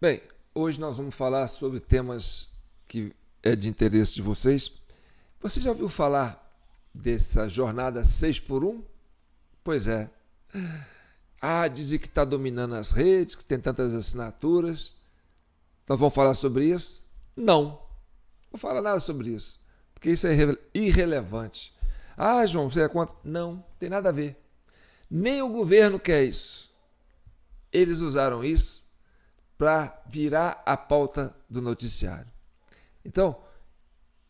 Bem, hoje nós vamos falar sobre temas que é de interesse de vocês. Você já ouviu falar dessa jornada 6 por um? Pois é. Dizem que está dominando as redes, que tem tantas assinaturas. Nós vamos falar sobre isso? Não vou falar nada sobre isso, porque isso é irrelevante. João, você é contra? Não, tem nada a ver. Nem o governo quer isso. Eles usaram isso para virar a pauta do noticiário. Então,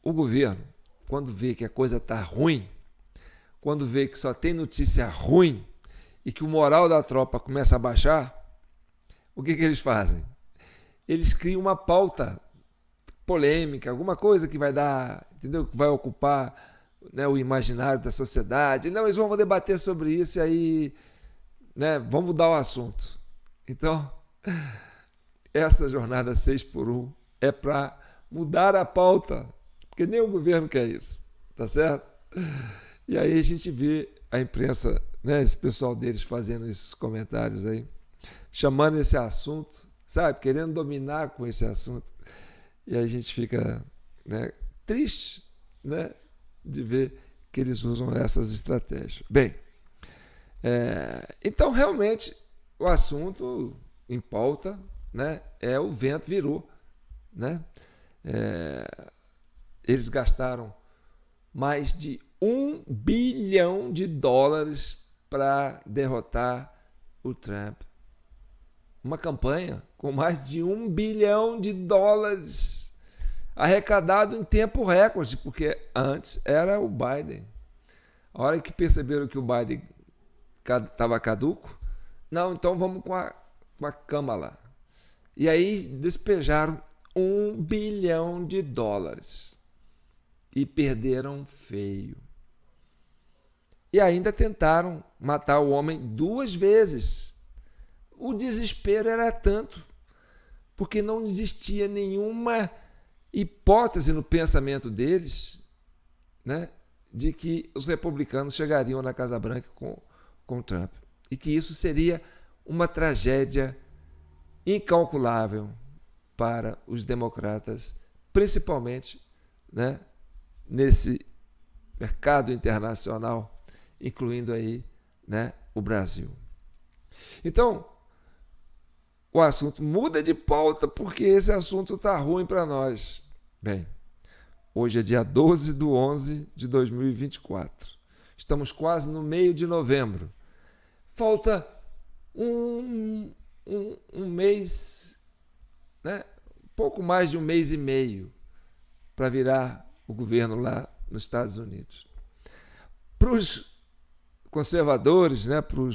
o governo, quando vê que a coisa está ruim, quando vê que só tem notícia ruim e que o moral da tropa começa a baixar, o que eles fazem? Eles criam uma pauta polêmica, alguma coisa que vai dar, entendeu? Que vai ocupar, né, o imaginário da sociedade. Não, eles vão debater sobre isso e aí, né, vamos mudar o assunto. Então, essa jornada 6 por um é para mudar a pauta, porque nem o governo quer isso, tá certo? E aí a gente vê a imprensa, né, esse pessoal deles fazendo esses comentários aí, chamando esse assunto, sabe, querendo dominar com esse assunto. E aí a gente fica, né, triste, né, de ver que eles usam essas estratégias. Bem, então realmente o assunto em pauta, né, o vento virou, né? Eles gastaram mais de $1 bilhão para derrotar o Trump. Uma campanha com mais de $1 bilhão arrecadado em tempo recorde, porque antes era o Biden. A hora que perceberam que o Biden estava caduco, não, então vamos com a Kamala. E aí despejaram $1 bilhão e perderam feio. E ainda tentaram matar o homem 2 vezes. O desespero era tanto, porque não existia nenhuma hipótese no pensamento deles, né, de que os republicanos chegariam na Casa Branca com Trump. E que isso seria uma tragédia incalculável para os democratas, principalmente, né, nesse mercado internacional, incluindo aí, né, o Brasil. Então, o assunto muda de pauta porque esse assunto está ruim para nós. Bem, hoje é dia 12/11 de 2024. Estamos quase no meio de novembro. Falta um mês, né? Pouco mais de 1 mês e meio para virar o governo lá nos Estados Unidos. Para os conservadores, né? Para o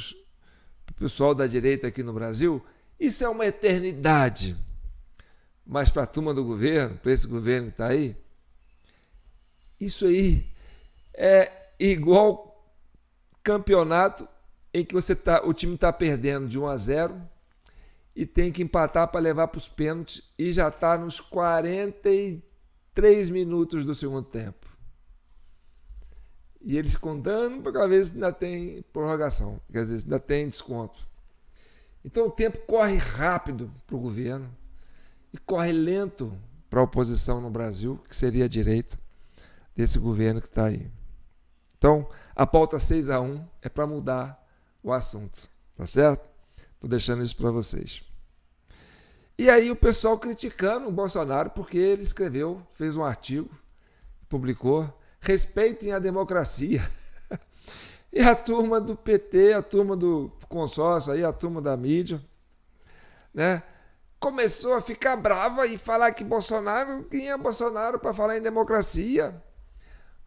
pessoal da direita aqui no Brasil, isso é uma eternidade. Mas para a turma do governo, para esse governo que está aí, isso aí é igual campeonato em que o time está perdendo de 1-0 e tem que empatar para levar para os pênaltis e já está nos 43 minutos do segundo tempo. E eles contando para ver se ainda tem prorrogação, quer dizer, ainda tem desconto. Então o tempo corre rápido para o governo e corre lento para a oposição no Brasil, que seria a direita desse governo que está aí. Então, a pauta 6-1 é para mudar o assunto, tá certo? Estou deixando isso para vocês. E aí o pessoal criticando o Bolsonaro porque ele fez um artigo, publicou, respeitem a democracia. E a turma do PT, a turma do consórcio, aí, a turma da mídia, né, começou a ficar brava e falar que quem é Bolsonaro para falar em democracia?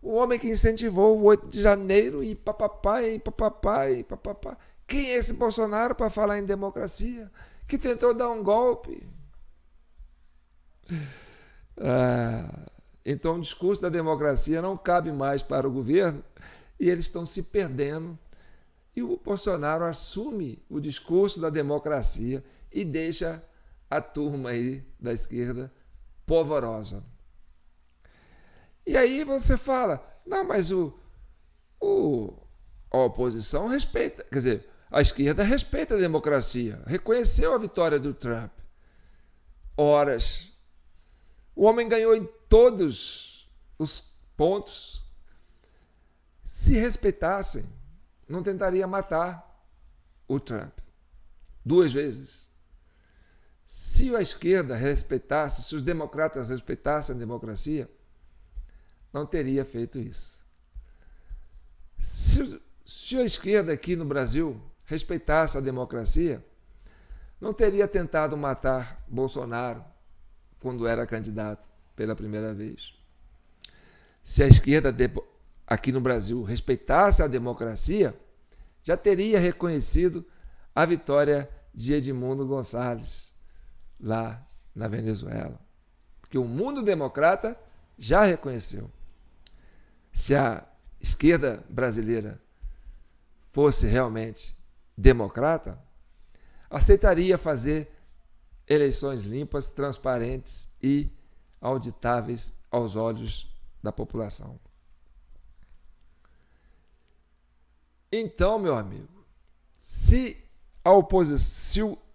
O homem que incentivou o 8 de janeiro e papapá, e papapá, e papapá. Quem é esse Bolsonaro para falar em democracia? Que tentou dar um golpe. Então o discurso da democracia não cabe mais para o governo e eles estão se perdendo. E o Bolsonaro assume o discurso da democracia e deixa a turma aí da esquerda polvorosa. E aí você fala, não, mas a oposição respeita, quer dizer, a esquerda respeita a democracia, reconheceu a vitória do Trump. Horas. O homem ganhou em todos os pontos. Se respeitassem, não tentaria matar o Trump 2 vezes. Se a esquerda respeitasse, se os democratas respeitassem a democracia, não teria feito isso. Se a esquerda aqui no Brasil respeitasse a democracia, não teria tentado matar Bolsonaro quando era candidato pela primeira vez. Se a esquerda aqui no Brasil respeitasse a democracia, já teria reconhecido a vitória de Edmundo Gonçalves lá na Venezuela. Porque o mundo democrata já reconheceu. Se a esquerda brasileira fosse realmente democrata, aceitaria fazer eleições limpas, transparentes e auditáveis aos olhos da população. Então, meu amigo, se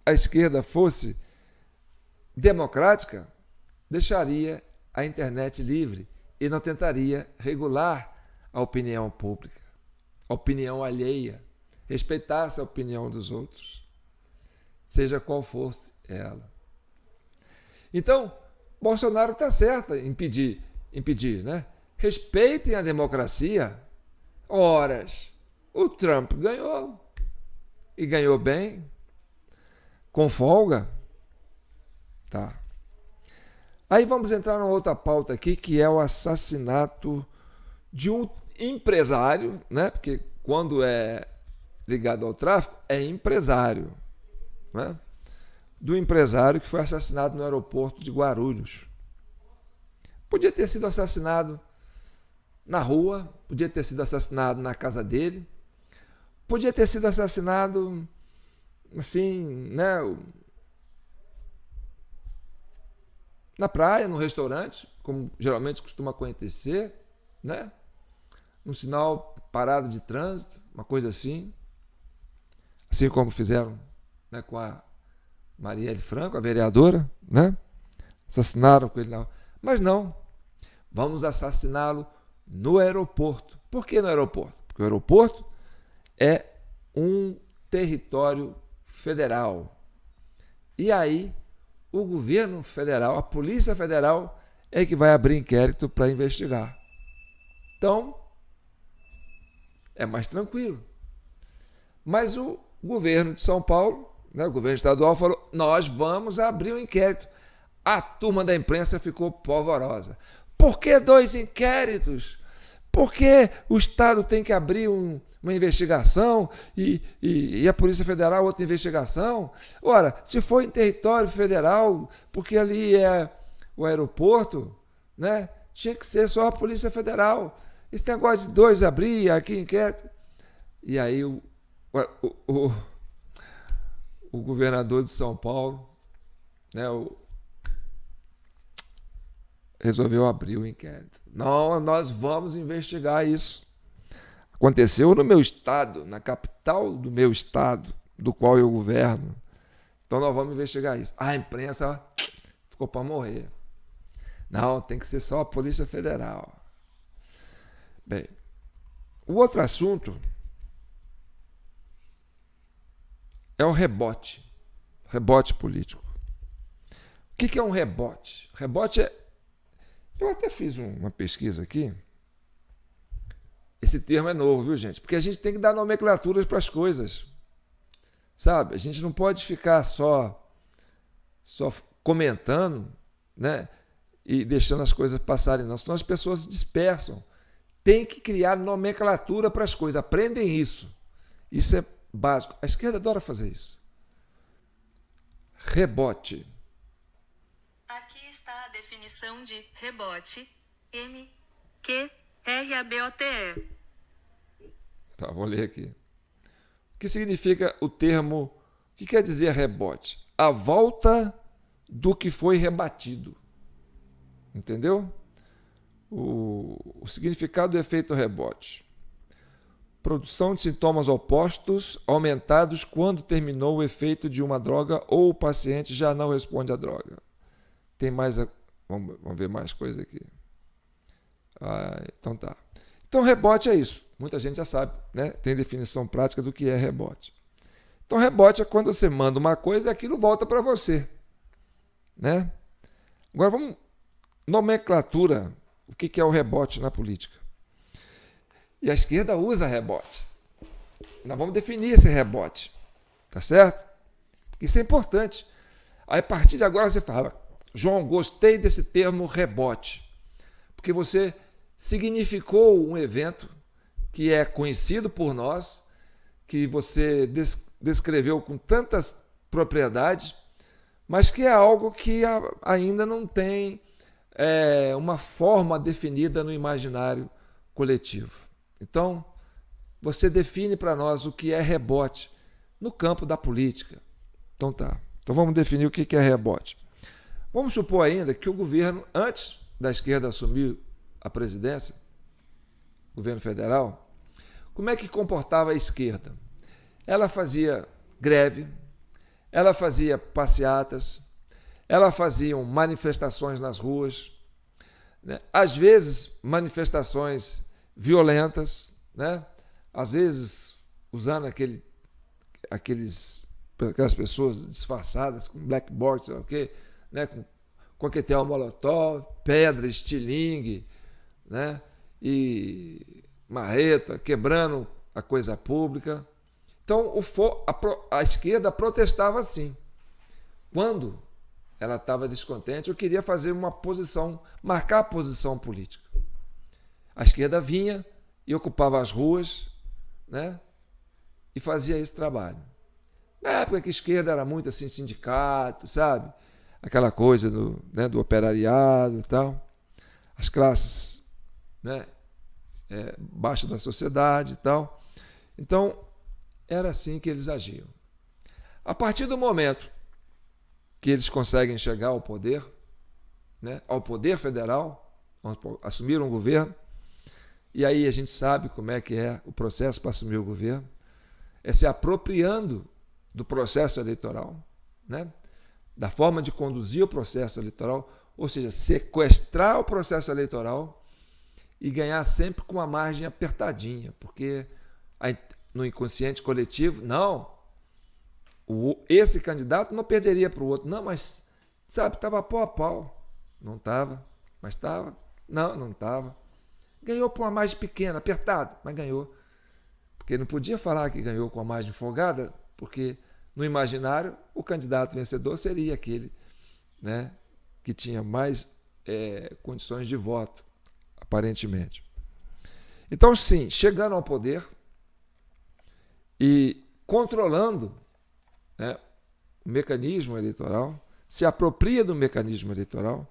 a esquerda fosse democrática, deixaria a internet livre e não tentaria regular a opinião pública, a opinião alheia, respeitasse a opinião dos outros, seja qual fosse ela. Então, Bolsonaro está certo em impedir, né? Respeitem a democracia. Horas. O Trump ganhou. E ganhou bem. Com folga. Tá. Aí vamos entrar numa outra pauta aqui, que é o assassinato de um empresário, né? Porque quando é ligado ao tráfico, é empresário, né? Do empresário que foi assassinado no aeroporto de Guarulhos. Podia ter sido assassinado na rua, podia ter sido assassinado na casa dele, podia ter sido assassinado assim, né, na praia, no restaurante, como geralmente costuma acontecer, né? Um sinal parado de trânsito, uma coisa assim como fizeram, né, com a Marielle Franco, a vereadora, né? Assassinaram com ele lá. Mas não, vamos assassiná-lo no aeroporto. Por que no aeroporto? Porque o aeroporto é um território federal. E aí, o governo federal, a Polícia Federal, é que vai abrir inquérito para investigar. Então, é mais tranquilo. Mas o governo de São Paulo, né, o governo estadual, falou: nós vamos abrir um inquérito. A turma da imprensa ficou polvorosa. Por que 2 inquéritos? Por que o Estado tem que abrir uma investigação e a Polícia Federal outra investigação? Ora, se for em território federal, porque ali é o aeroporto, né, tinha que ser só a Polícia Federal. Esse negócio de 2 abrir, aqui inquérito. E aí o governador de São Paulo, né, resolveu abrir o inquérito. Não, nós vamos investigar isso. Aconteceu no meu estado, na capital do meu estado, do qual eu governo. Então nós vamos investigar isso. A imprensa ficou para morrer. Não, tem que ser só a Polícia Federal. Bem, o outro assunto é o rebote político. O que é um rebote? Rebote é... Eu até fiz uma pesquisa aqui. Esse termo é novo, viu, gente? Porque a gente tem que dar nomenclaturas para as coisas. Sabe? A gente não pode ficar só comentando, né, e deixando as coisas passarem, não. Senão as pessoas se dispersam. Tem que criar nomenclatura para as coisas. Aprendem isso. Isso é básico. A esquerda adora fazer isso. Rebote. Aqui está a definição de rebote. M-Q-R-A-B-O-T-E. Tá, vou ler aqui. O que significa o termo... O que quer dizer rebote? A volta do que foi rebatido. Entendeu? O significado do efeito rebote. Produção de sintomas opostos aumentados quando terminou o efeito de uma droga ou o paciente já não responde à droga. Tem mais... Vamos ver mais coisa aqui. Então tá. Então, rebote é isso. Muita gente já sabe, né? Tem definição prática do que é rebote. Então, rebote é quando você manda uma coisa e aquilo volta para você, né? Agora, vamos... Nomenclatura. O que é o rebote na política? E a esquerda usa rebote. Nós vamos definir esse rebote. Tá certo? Isso é importante. Aí, a partir de agora, você fala: João, gostei desse termo rebote, porque você significou um evento que é conhecido por nós, que você descreveu com tantas propriedades, mas que é algo que ainda não tem uma forma definida no imaginário coletivo. Então, você define para nós o que é rebote no campo da política. Então tá. Então vamos definir o que é rebote. Vamos supor ainda que o governo, antes da esquerda assumir a presidência, governo federal, como é que comportava a esquerda? Ela fazia greve, ela fazia passeatas, ela fazia manifestações nas ruas, né? Às vezes manifestações violentas, né? Às vezes usando aquelas pessoas disfarçadas com blackboard, sei lá o quê, né? Com coquetel molotov, pedra, estilingue, né? E marreta, quebrando a coisa pública. Então, a esquerda protestava assim. Quando ela estava descontente, eu queria fazer uma posição, marcar a posição política. A esquerda vinha e ocupava as ruas, né? E fazia esse trabalho. Na época que a esquerda era muito assim, sindicato, sabe? Aquela coisa do operariado e tal. As classes, né? Baixas da sociedade e tal. Então, era assim que eles agiam. A partir do momento que eles conseguem chegar ao poder, né? Ao poder federal, assumiram o governo, e aí a gente sabe como é que é o processo para assumir o governo, é se apropriando do processo eleitoral, né? Da forma de conduzir o processo eleitoral, ou seja, sequestrar o processo eleitoral e ganhar sempre com uma margem apertadinha, porque no inconsciente coletivo, não, esse candidato não perderia para o outro, não, mas, sabe, estava pau a pau, não estava, mas estava, não estava, ganhou por uma margem pequena, apertada, mas ganhou, porque não podia falar que ganhou com a margem folgada, porque no imaginário o candidato vencedor seria aquele, né, que tinha mais condições de voto, aparentemente. Então, sim, chegando ao poder e controlando, né, o mecanismo eleitoral, se apropria do mecanismo eleitoral,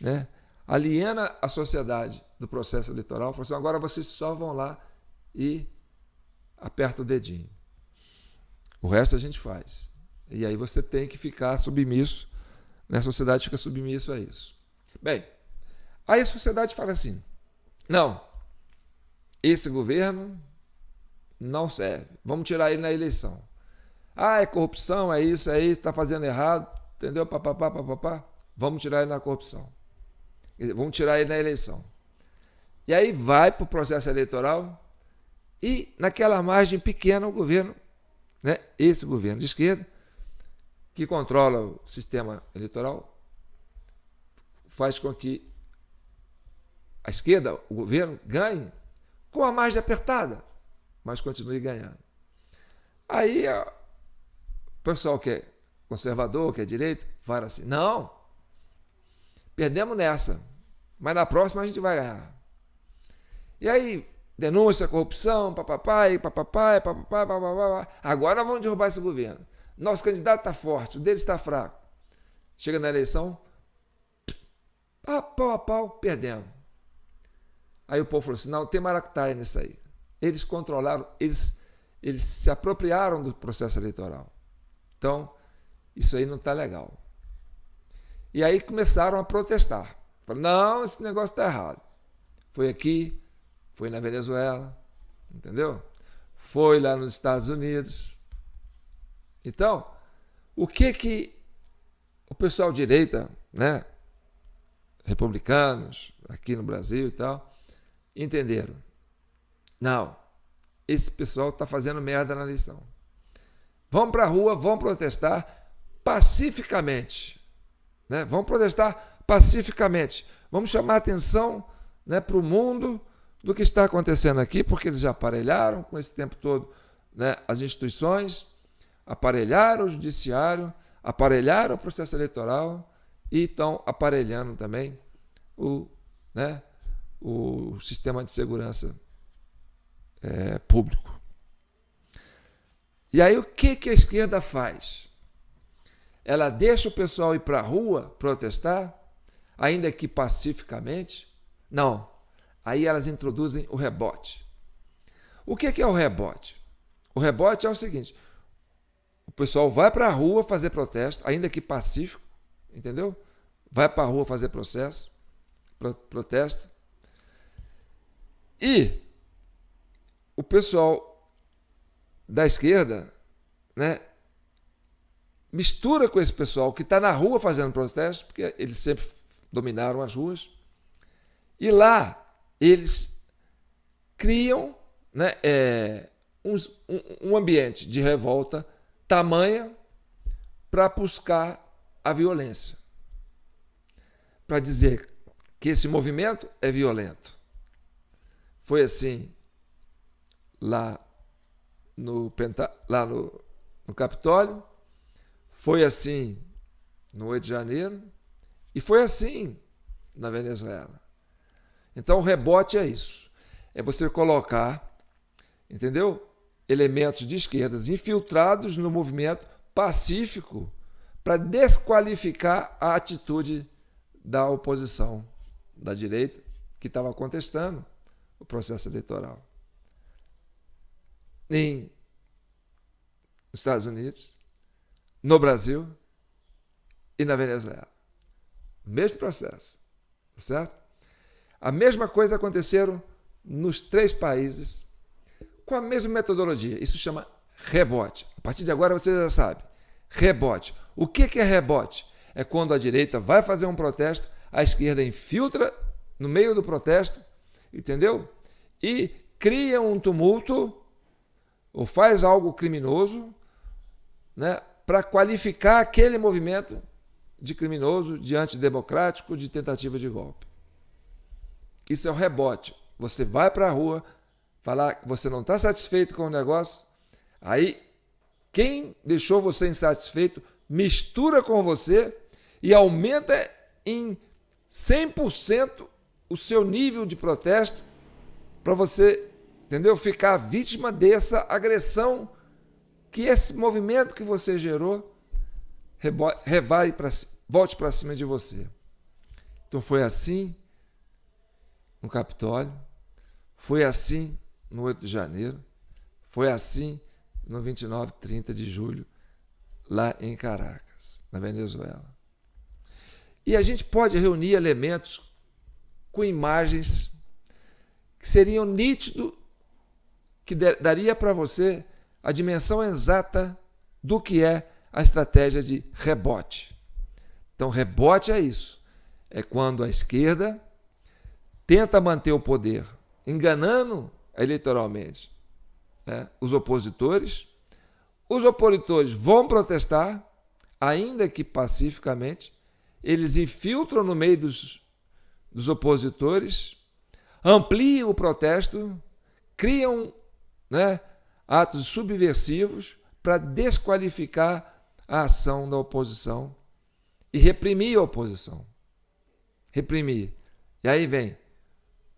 né, aliena a sociedade do processo eleitoral, fala assim: agora vocês só vão lá e apertam o dedinho. O resto a gente faz. E aí você tem que ficar submisso, né? A sociedade fica submissa a isso. Bem, aí a sociedade fala assim: não, esse governo não serve, vamos tirar ele na eleição. É corrupção, é isso, está fazendo errado, entendeu? Papapá. Vamos tirar ele na corrupção. Vamos tirar ele na eleição. E aí vai para o processo eleitoral e naquela margem pequena o governo, né, esse governo de esquerda, que controla o sistema eleitoral, faz com que a esquerda, o governo, ganhe com a margem apertada, mas continue ganhando. Aí o pessoal que é conservador, que é direita, fala assim: não, perdemos nessa, mas na próxima a gente vai ganhar. E aí, denúncia, corrupção, papapá. Agora nós vamos derrubar esse governo. Nosso candidato está forte, o dele está fraco. Chega na eleição, pau a pau, perdemos. Aí o povo falou assim: não, tem maracutaia nisso aí. Eles controlaram, eles se apropriaram do processo eleitoral. Então, isso aí não está legal. E aí começaram a protestar. Falaram: não, esse negócio está errado. Foi aqui, foi na Venezuela, entendeu? Foi lá nos Estados Unidos. Então, o que o pessoal de direita, né, republicanos, aqui no Brasil e tal, entenderam. Não, esse pessoal está fazendo merda na eleição. Vão para a rua, vão protestar pacificamente. Né? Vão protestar pacificamente. Vamos chamar a atenção, né, para o mundo do que está acontecendo aqui, porque eles já aparelharam com esse tempo todo, né, as instituições, aparelharam o judiciário, aparelharam o processo eleitoral e estão aparelhando também o sistema de segurança público. E aí o que a esquerda faz? Ela deixa o pessoal ir para a rua protestar, ainda que pacificamente? Não. Aí elas introduzem o rebote. O que é o rebote? O rebote é o seguinte: o pessoal vai para a rua fazer protesto, ainda que pacífico, entendeu? Vai para a rua fazer protesto. E o pessoal da esquerda, né, mistura com esse pessoal que está na rua fazendo protesto, porque eles sempre dominaram as ruas, e lá eles criam, né, um ambiente de revolta tamanha para buscar a violência, para dizer que esse movimento é violento. Foi assim lá no Capitólio, foi assim no 8 de janeiro e foi assim na Venezuela. Então o rebote é isso, é você colocar, entendeu? Elementos de esquerdas infiltrados no movimento pacífico para desqualificar a atitude da oposição, da direita, que estava contestando o processo eleitoral. Nos Estados Unidos, no Brasil e na Venezuela. Mesmo processo, certo? A mesma coisa aconteceram nos 3 países com a mesma metodologia. Isso chama rebote. A partir de agora você já sabe. Rebote. O que é rebote? É quando a direita vai fazer um protesto, a esquerda infiltra no meio do protesto, entendeu? E cria um tumulto ou faz algo criminoso, né, para qualificar aquele movimento de criminoso, de antidemocrático, de tentativa de golpe. Isso é o rebote. Você vai para a rua falar que você não está satisfeito com o negócio, aí quem deixou você insatisfeito mistura com você e aumenta em 100% o seu nível de protesto para você, entendeu, ficar vítima dessa agressão que esse movimento que você gerou volte para cima de você. Então foi assim no Capitólio, foi assim no 8 de janeiro, foi assim no 29 e 30 de julho, lá em Caracas, na Venezuela. E a gente pode reunir elementos com imagens que seriam nítidos, que daria para você a dimensão exata do que é a estratégia de rebote. Então, rebote é isso. É quando a esquerda tenta manter o poder, enganando eleitoralmente, né, os opositores. Os opositores vão protestar, ainda que pacificamente. Eles infiltram no meio dos opositores, ampliam o protesto, criam, né, atos subversivos para desqualificar a ação da oposição e reprimir a oposição. Reprimir. E aí vem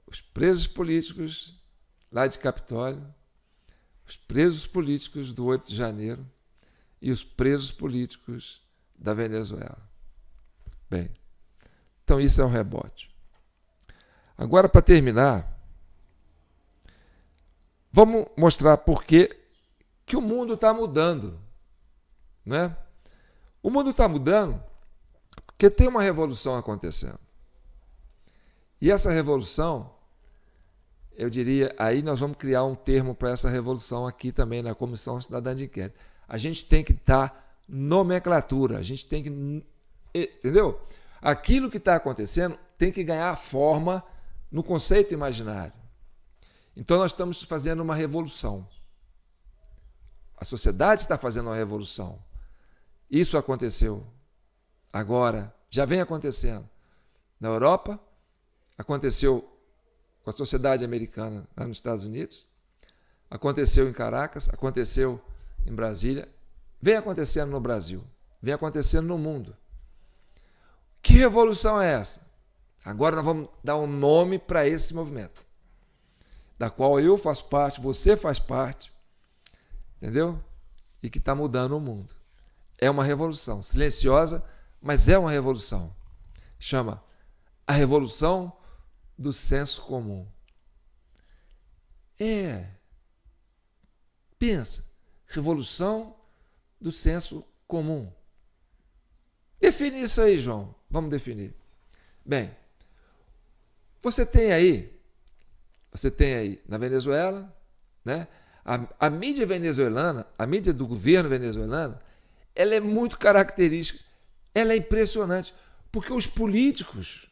os presos políticos lá de Capitólio, os presos políticos do 8 de janeiro e os presos políticos da Venezuela. Bem, então isso é um rebote. Agora, para terminar, vamos mostrar por que o mundo está mudando, né? O mundo está mudando porque tem uma revolução acontecendo. E essa revolução, eu diria, aí nós vamos criar um termo para essa revolução aqui também na Comissão Cidadã de Inquérito. A gente tem que dar nomenclatura, a gente tem que, entendeu? Aquilo que está acontecendo tem que ganhar forma no conceito imaginário. Então nós estamos fazendo uma revolução. A sociedade está fazendo uma revolução. Isso aconteceu agora, já vem acontecendo. Na Europa, aconteceu com a sociedade americana lá nos Estados Unidos, aconteceu em Caracas, aconteceu em Brasília, vem acontecendo no Brasil, vem acontecendo no mundo. Que revolução é essa? Agora nós vamos dar um nome para esse movimento, da qual eu faço parte, você faz parte, entendeu? E que está mudando o mundo. É uma revolução, silenciosa, mas é uma revolução. Chama a revolução do senso comum. Pensa, revolução do senso comum. Define isso aí, João. Vamos definir. Bem, você tem aí na Venezuela, né? A mídia venezuelana, a mídia do governo venezuelano, ela é muito característica, ela é impressionante, porque os políticos,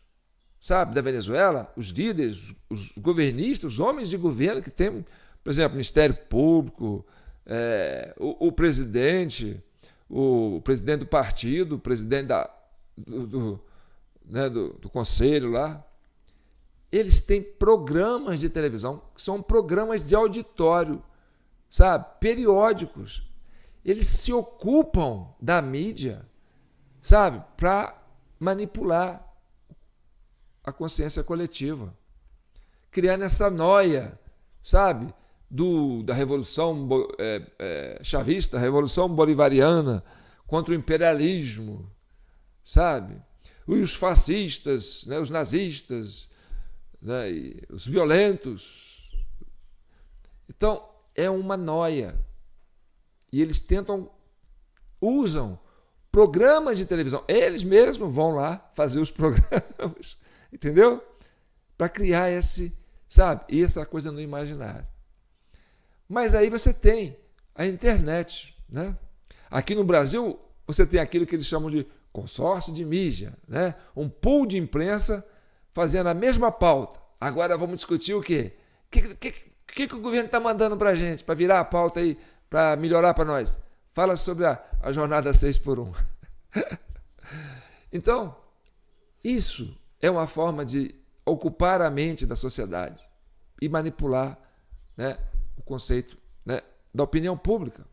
sabe, da Venezuela, os líderes, os governistas, os homens de governo que tem, por exemplo, Ministério Público, o presidente do partido, o presidente do conselho lá, eles têm programas de televisão, que são programas de auditório, sabe, periódicos. Eles se ocupam da mídia, sabe, para manipular a consciência coletiva, criando essa noia, sabe, da revolução chavista, a revolução bolivariana contra o imperialismo, sabe, os fascistas, né, os nazistas, né, e os violentos. Então, é uma noia. E eles usam programas de televisão. Eles mesmos vão lá fazer os programas, entendeu? Para criar essa coisa no imaginário. Mas aí você tem a internet, né? Aqui no Brasil, você tem aquilo que eles chamam de consórcio de mídia, né? Um pool de imprensa fazendo a mesma pauta. Agora vamos discutir o quê? O que o governo está mandando para a gente, para virar a pauta aí, para melhorar para nós? Fala sobre a jornada 6x1. Então, isso é uma forma de ocupar a mente da sociedade e manipular, né, o conceito, né, da opinião pública.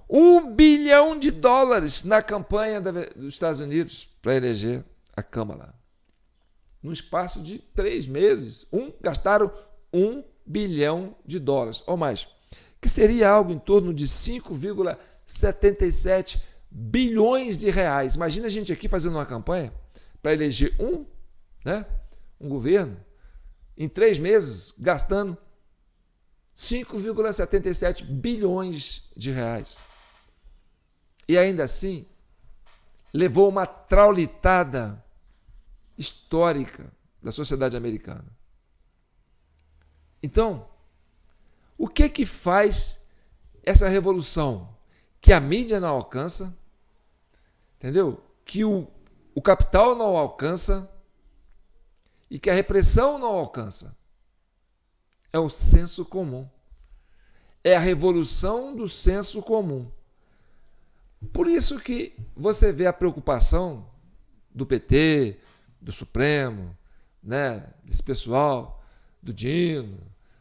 $1 bilhão na campanha dos Estados Unidos para eleger a Câmara. No espaço de 3 meses, gastaram $1 bilhão ou mais, que seria algo em torno de 5,77 bilhões de reais. Imagina a gente aqui fazendo uma campanha para eleger um governo, em 3 meses, gastando 5,77 bilhões de reais. E ainda assim, levou uma traulitada histórica da sociedade americana. Então, o que faz essa revolução que a mídia não alcança, entendeu? Que o capital não alcança e que a repressão não alcança? É o senso comum. É a revolução do senso comum. Por isso que você vê a preocupação do PT, do Supremo, né, desse pessoal, do Dino,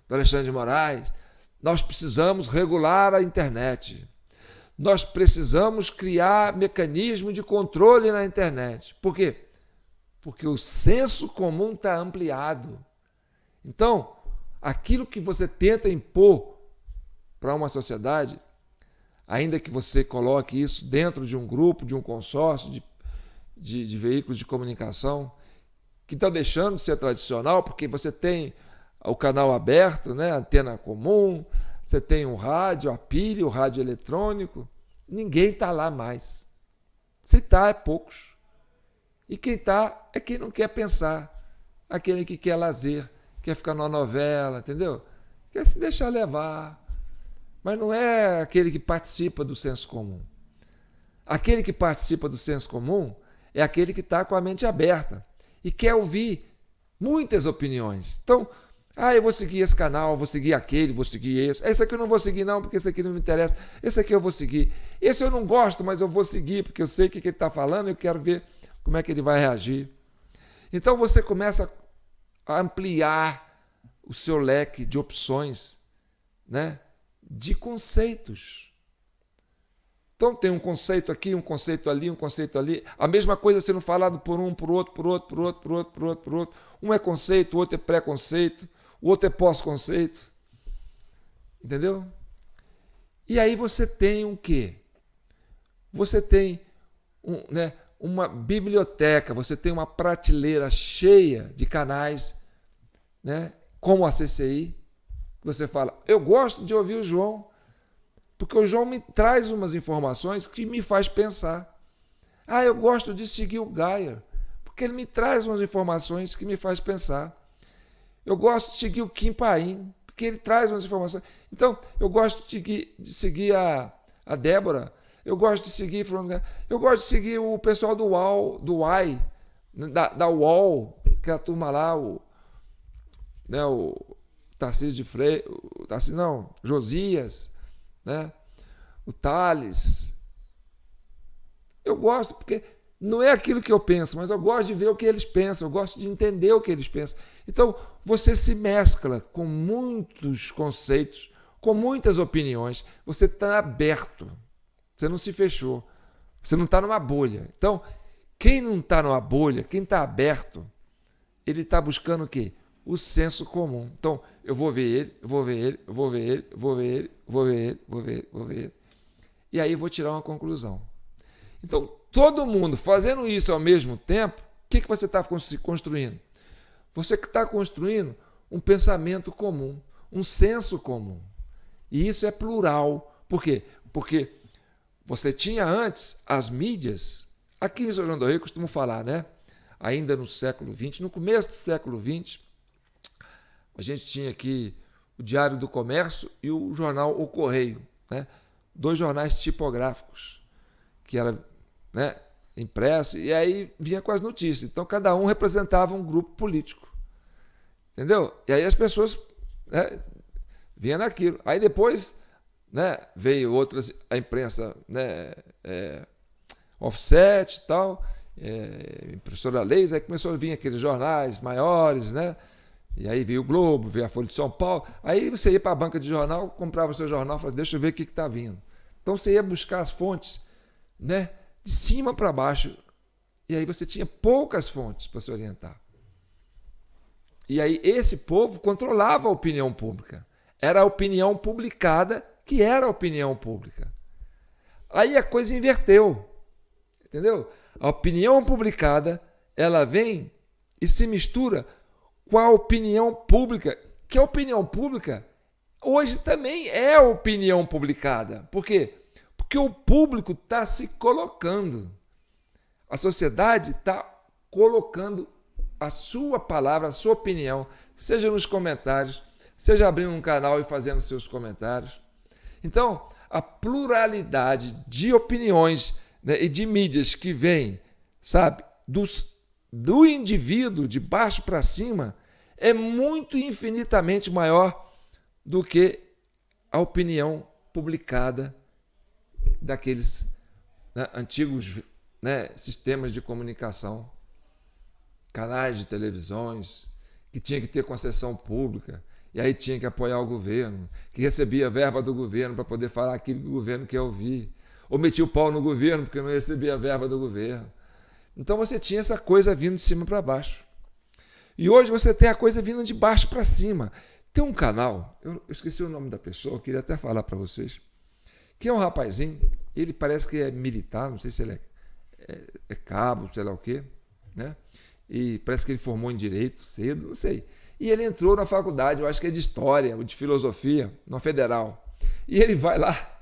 do Alexandre de Moraes. Nós precisamos regular a internet. Nós precisamos criar mecanismo de controle na internet. Por quê? Porque o senso comum está ampliado. Então, aquilo que você tenta impor para uma sociedade, ainda que você coloque isso dentro de um grupo, de um consórcio de veículos de comunicação, que estão deixando de ser tradicional, porque você tem o canal aberto, né, a antena comum, você tem o rádio, a pilha, o rádio eletrônico, ninguém está lá mais. Se está, é poucos. E quem está é quem não quer pensar, aquele que quer lazer, quer ficar numa novela, entendeu? Quer se deixar levar. Mas não é aquele que participa do senso comum. Aquele que participa do senso comum é aquele que está com a mente aberta e quer ouvir muitas opiniões. Então, eu vou seguir esse canal, vou seguir aquele, vou seguir esse. Esse aqui eu não vou seguir não, porque esse aqui não me interessa. Esse aqui eu vou seguir. Esse eu não gosto, mas eu vou seguir, porque eu sei o que ele está falando e eu quero ver como é que ele vai reagir. Então você começa a ampliar o seu leque de opções, né? De conceitos. Então tem um conceito aqui, um conceito ali, um conceito ali. A mesma coisa sendo falado por um, por outro, por outro, por outro, por outro, por outro, por outro. Um é conceito, o outro é pré-conceito, o outro é pós-conceito. Entendeu? E aí você tem um quê? Você tem uma biblioteca, você tem uma prateleira cheia de canais, né? Como a CCI. Você fala, eu gosto de ouvir o João, porque o João me traz umas informações que me faz pensar. Eu gosto de seguir o Gaia, porque ele me traz umas informações que me faz pensar. Eu gosto de seguir o Kim Paim, porque ele traz umas informações. Então, eu gosto de seguir a Débora, eu gosto de seguir o pessoal do UOL, do UAI, da UOL, que é a turma lá, o Tarcísio de Freitas, Josias, né? O Thales. Eu gosto, porque não é aquilo que eu penso, mas eu gosto de ver o que eles pensam, eu gosto de entender o que eles pensam. Então, você se mescla com muitos conceitos, com muitas opiniões, você está aberto, você não se fechou, você não está numa bolha. Então, quem não está numa bolha, quem está aberto, ele está buscando o quê? O senso comum. Então, eu vou ver ele, eu vou ver ele, eu vou ver ele, eu vou ver ele, vou ver ele, vou ver ele, vou ver ele. E aí eu vou tirar uma conclusão. Então, todo mundo fazendo isso ao mesmo tempo, o que você está construindo? Você está construindo um pensamento comum, um senso comum. E isso é plural. Por quê? Porque você tinha antes as mídias, aqui em São João do Rei costumo falar, né? Ainda no século XX, no começo do século XX, a gente tinha aqui o Diário do Comércio e o jornal O Correio, né? 2 jornais tipográficos, que era, né, impresso, e aí vinha com as notícias. Então, cada um representava um grupo político. Entendeu? E aí as pessoas, né, vinham naquilo. Aí depois, né, veio outras, a imprensa, né, offset e tal, impressora a laser, aí começou a vir aqueles jornais maiores, né? E aí veio o Globo, veio a Folha de São Paulo. Aí você ia para a banca de jornal, comprava o seu jornal e falava, deixa eu ver o que está vindo. Então você ia buscar as fontes, né, de cima para baixo. E aí você tinha poucas fontes para se orientar. E aí esse povo controlava a opinião pública. Era a opinião publicada que era a opinião pública. Aí a coisa inverteu. Entendeu? A opinião publicada, ela vem e se mistura com a opinião pública, que a opinião pública hoje também é a opinião publicada. Por quê? Porque o público está se colocando. A sociedade está colocando a sua palavra, a sua opinião, seja nos comentários, seja abrindo um canal e fazendo seus comentários. Então, a pluralidade de opiniões, né, e de mídias que vem, sabe, do indivíduo de baixo para cima, é muito infinitamente maior do que a opinião publicada daqueles, né, antigos, né, sistemas de comunicação, canais de televisões, que tinha que ter concessão pública, e aí tinha que apoiar o governo, que recebia verba do governo para poder falar aquilo que o governo quer ouvir, ou metia o pau no governo porque não recebia verba do governo. Então você tinha essa coisa vindo de cima para baixo. E hoje você tem a coisa vindo de baixo para cima. Tem um canal, eu esqueci o nome da pessoa, eu queria até falar para vocês, que é um rapazinho, ele parece que é militar, não sei se ele é cabo, sei lá o quê, né? E parece que ele formou em Direito cedo, não sei. E ele entrou na faculdade, eu acho que é de História ou de Filosofia, na Federal. E ele vai lá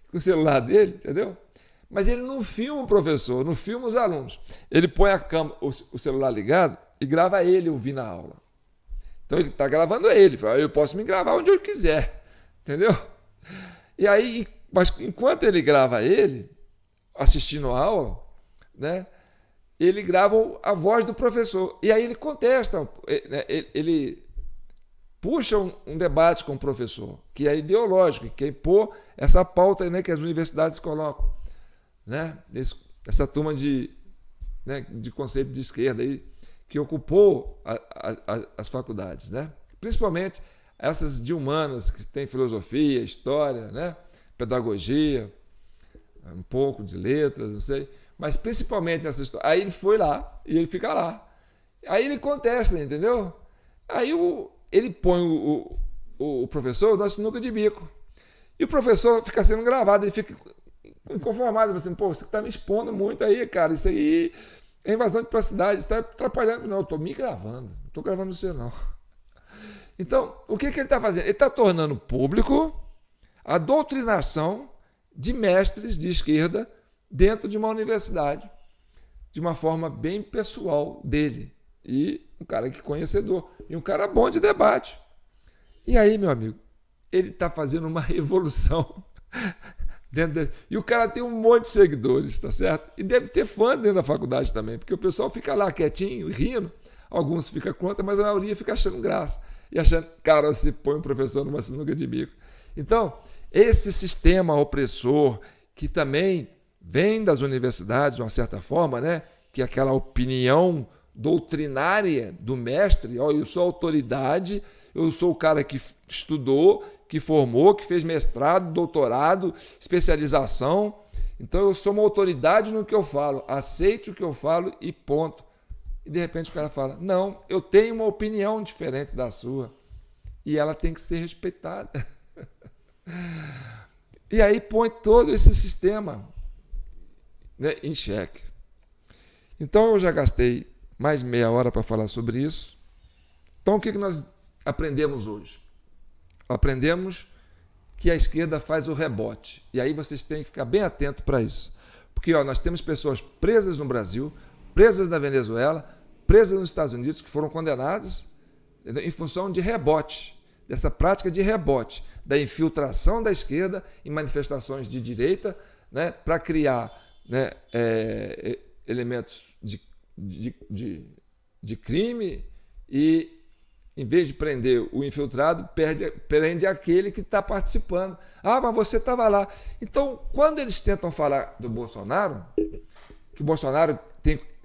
com o celular dele, entendeu? Mas ele não filma o professor, não filma os alunos. Ele põe o celular ligado e grava ele ouvindo a aula. Então ele está gravando ele, eu posso me gravar onde eu quiser, entendeu? E aí, mas enquanto ele grava ele, assistindo a aula, né, ele grava a voz do professor. E aí ele contesta, ele puxa um debate com o professor, que é ideológico, que é impor essa pauta, né, que as universidades colocam. Né? Essa turma de conceito de esquerda aí, que ocupou as faculdades. Né? Principalmente essas de humanas, que tem filosofia, história, né? Pedagogia, um pouco de letras, não sei, mas principalmente nessa história. Aí ele foi lá e ele fica lá. Aí ele contesta, entendeu? Aí ele põe o professor na sinuca de bico. E o professor fica sendo gravado, ele fica inconformado, assim, pô, você está me expondo muito aí, cara, isso aí é invasão de privacidade, você está atrapalhando. Não, eu estou me gravando, não estou gravando você, não. Então, o que ele está fazendo? Ele está tornando público a doutrinação de mestres de esquerda dentro de uma universidade, de uma forma bem pessoal dele. E um cara que conhecedor, e um cara bom de debate. E aí, meu amigo, ele está fazendo uma revolução e o cara tem um monte de seguidores, tá certo? E deve ter fã dentro da faculdade também, porque o pessoal fica lá quietinho, rindo, alguns ficam contra, mas a maioria fica achando graça. E achando, cara, se põe um professor numa sinuca de bico. Então, esse sistema opressor, que também vem das universidades, de uma certa forma, né? Que é aquela opinião doutrinária do mestre, ó, eu sou autoridade, eu sou o cara que estudou, que formou, que fez mestrado, doutorado, especialização, então eu sou uma autoridade no que eu falo, aceite o que eu falo e ponto. E de repente o cara fala, não, eu tenho uma opinião diferente da sua e ela tem que ser respeitada. E aí põe todo esse sistema, né, em xeque. Então eu já gastei mais meia hora para falar sobre isso. Então o que nós aprendemos hoje? Aprendemos que a esquerda faz o rebote. E aí vocês têm que ficar bem atentos para isso. Porque nós temos pessoas presas no Brasil, presas na Venezuela, presas nos Estados Unidos, que foram condenadas em função de rebote, dessa prática de rebote, da infiltração da esquerda em manifestações de direita, né, para criar, né, elementos de crime e, em vez de prender o infiltrado, prende aquele que está participando. Ah, mas você estava lá. Então, quando eles tentam falar do Bolsonaro, que o Bolsonaro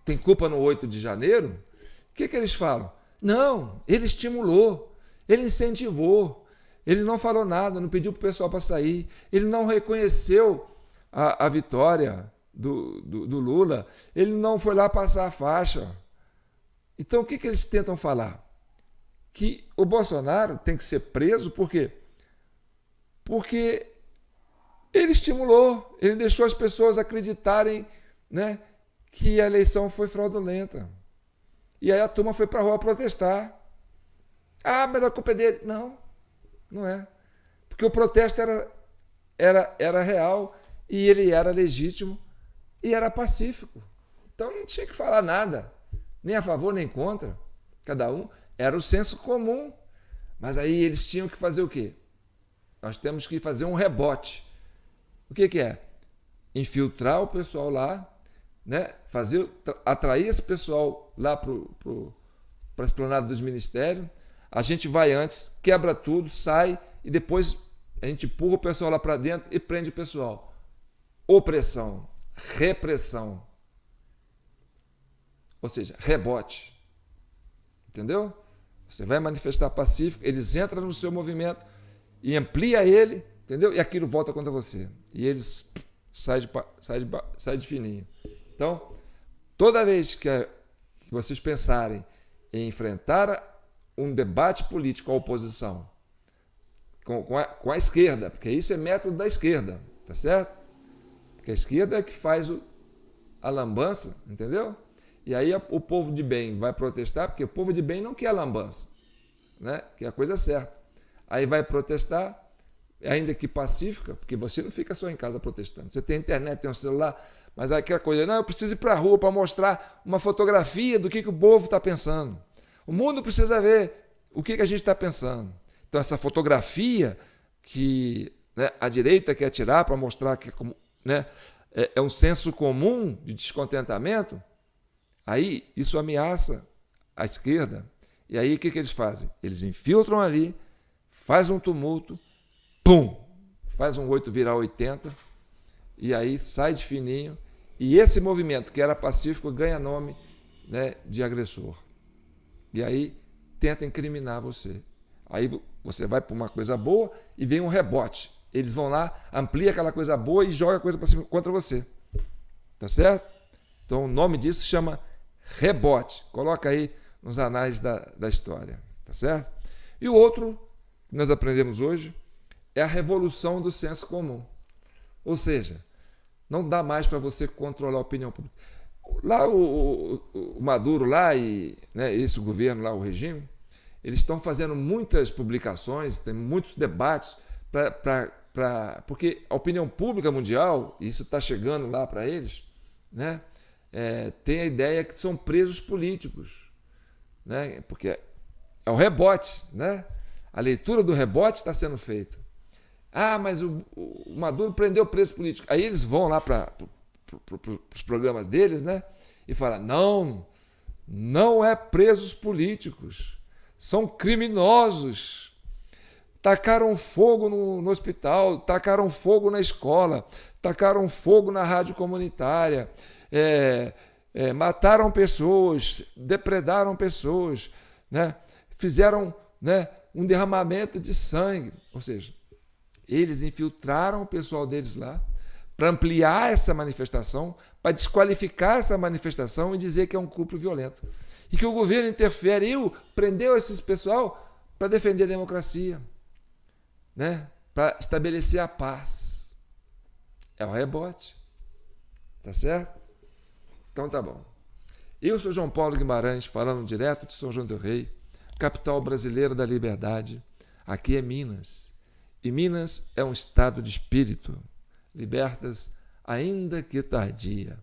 tem culpa no 8 de janeiro, o que eles falam? Não, ele estimulou, ele incentivou, ele não falou nada, não pediu para o pessoal para sair, ele não reconheceu a vitória do Lula, ele não foi lá passar a faixa. Então, o que eles tentam falar? Que o Bolsonaro tem que ser preso, por quê? Porque ele estimulou, ele deixou as pessoas acreditarem, né, que a eleição foi fraudulenta. E aí a turma foi para a rua protestar. Ah, mas a culpa é dele. Não, não é. Porque o protesto era real e ele era legítimo e era pacífico. Então não tinha que falar nada, nem a favor nem contra. Cada um era o senso comum. Mas aí eles tinham que fazer o quê? Nós temos que fazer um rebote. O que é? Infiltrar o pessoal lá, né? Atrair esse pessoal lá para a esplanada dos ministérios. A gente vai antes, quebra tudo, sai e depois a gente empurra o pessoal lá para dentro e prende o pessoal. Opressão, repressão. Ou seja, rebote. Entendeu? Você vai manifestar pacífico, eles entram no seu movimento e amplia ele, entendeu? E aquilo volta contra você. E eles saem de fininho. Então, toda vez que vocês pensarem em enfrentar um debate político à oposição com a esquerda, porque isso é método da esquerda, tá certo? Porque a esquerda é que faz a lambança, entendeu? E aí o povo de bem vai protestar, porque o povo de bem não quer lambança, né? Que é a coisa certa. Aí vai protestar, ainda que pacífica, porque você não fica só em casa protestando. Você tem internet, tem um celular, mas aí aquela coisa, não, eu preciso ir para a rua para mostrar uma fotografia do que o povo está pensando. O mundo precisa ver o que a gente está pensando. Então, essa fotografia que, né, a direita quer tirar para mostrar que, né, é um senso comum de descontentamento, Aí isso ameaça a esquerda, e aí o que eles fazem? Eles infiltram ali, faz um tumulto, pum, faz um 8 virar 80, e aí sai de fininho, e esse movimento que era pacífico ganha nome, né, de agressor. E aí tenta incriminar você. Aí você vai para uma coisa boa e vem um rebote. Eles vão lá, amplia aquela coisa boa e joga a coisa para cima contra você. Tá certo? Então o nome disso chama rebote. Coloca aí nos anais da história. Tá certo? E o outro que nós aprendemos hoje é a revolução do senso comum. Ou seja, não dá mais para você controlar a opinião pública. Lá o Maduro lá e, né, esse governo lá, o regime, eles estão fazendo muitas publicações, tem muitos debates porque a opinião pública mundial, isso está chegando lá para eles, né, tem a ideia que são presos políticos, né, porque é o rebote, né, a leitura do rebote está sendo feita. Ah, mas o Maduro prendeu preso político. Aí eles vão lá para os programas deles, né, e falam, não é presos políticos, são criminosos. Tacaram fogo no hospital, tacaram fogo na escola, tacaram fogo na rádio comunitária, mataram pessoas, depredaram pessoas, né? Fizeram, né, um derramamento de sangue. Ou seja, eles infiltraram o pessoal deles lá para ampliar essa manifestação, para desqualificar essa manifestação e dizer que é um grupo violento. E que o governo interferiu, prendeu esse pessoal para defender a democracia, né? Para estabelecer a paz. É o rebote. Tá certo? Então tá bom. Eu sou João Paulo Guimarães, falando direto de São João del Rei, capital brasileira da liberdade. Aqui é Minas. E Minas é um estado de espírito. Libertas, ainda que tardia.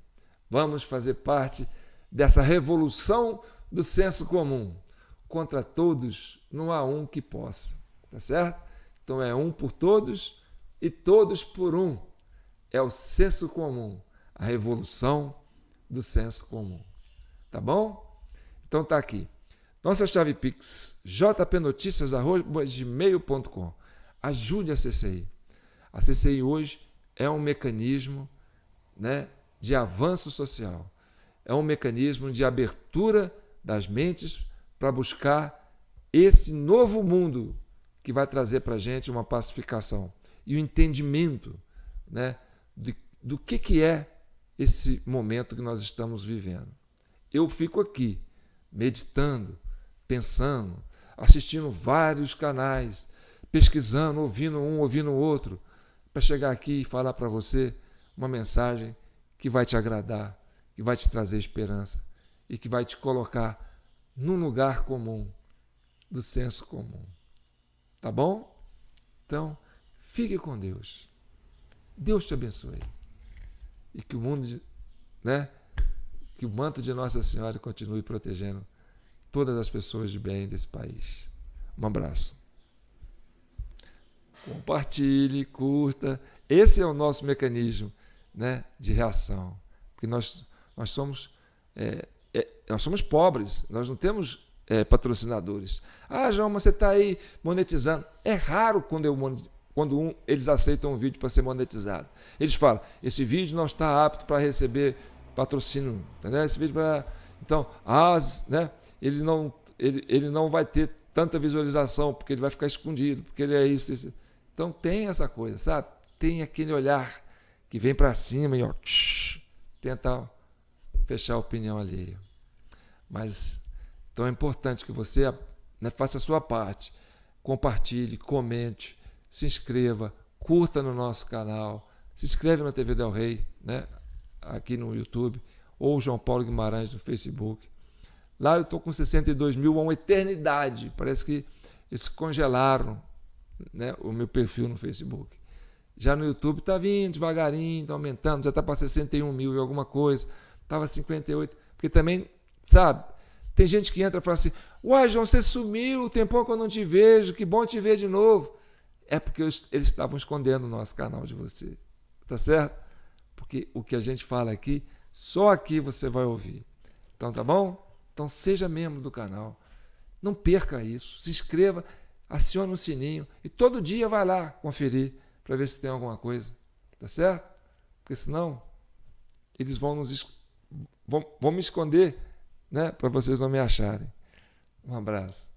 Vamos fazer parte dessa revolução do senso comum. Contra todos, não há um que possa. Tá certo? Então é um por todos e todos por um. É o senso comum, a revolução do senso comum. Tá bom? Então tá aqui. Nossa chave Pix, jpnoticias@gmail.com. Ajude a CCI. A CCI hoje é um mecanismo, né, de avanço social. É um mecanismo de abertura das mentes para buscar esse novo mundo que vai trazer para a gente uma pacificação e o entendimento, né, do que é esse momento que nós estamos vivendo. Eu fico aqui meditando, pensando, assistindo vários canais, pesquisando, ouvindo um, ouvindo o outro, para chegar aqui e falar para você uma mensagem que vai te agradar, que vai te trazer esperança e que vai te colocar num lugar comum, do senso comum. Tá bom? Então, fique com Deus. Deus te abençoe. E que o mundo, né, que o manto de Nossa Senhora continue protegendo todas as pessoas de bem desse país. Um abraço. Compartilhe, curta. Esse é o nosso mecanismo, né, de reação. Porque nós somos pobres, nós não temos patrocinadores. Ah, João, mas você está aí monetizando. É raro quando eles aceitam um vídeo para ser monetizado. Eles falam, esse vídeo não está apto para receber patrocínio. Entendeu? Esse vídeo então, né, ele não vai ter tanta visualização, porque ele vai ficar escondido, porque ele é isso. Então tem essa coisa, sabe? Tem aquele olhar que vem para cima e tenta fechar a opinião alheia. Mas então é importante que você, né, faça a sua parte. Compartilhe, comente, se inscreva, curta no nosso canal, se inscreve na TV Del Rey, né, aqui no YouTube, ou João Paulo Guimarães no Facebook. Lá eu estou com 62 mil há uma eternidade. Parece que eles congelaram, né, o meu perfil no Facebook. Já no YouTube está vindo devagarinho, está aumentando, já está para 61 mil e alguma coisa. Estava 58, porque também, sabe, tem gente que entra e fala assim, uai, João, você sumiu, tem pouco que eu não te vejo, que bom te ver de novo. É porque eles estavam escondendo o nosso canal de você, tá certo? Porque o que a gente fala aqui, só aqui você vai ouvir. Então, Então tá bom? Então seja membro do canal. Não perca isso. Se inscreva, acione o sininho e todo dia vai lá conferir para ver se tem alguma coisa. Tá certo? Porque senão eles vão me esconder, né, para vocês não me acharem. Um abraço.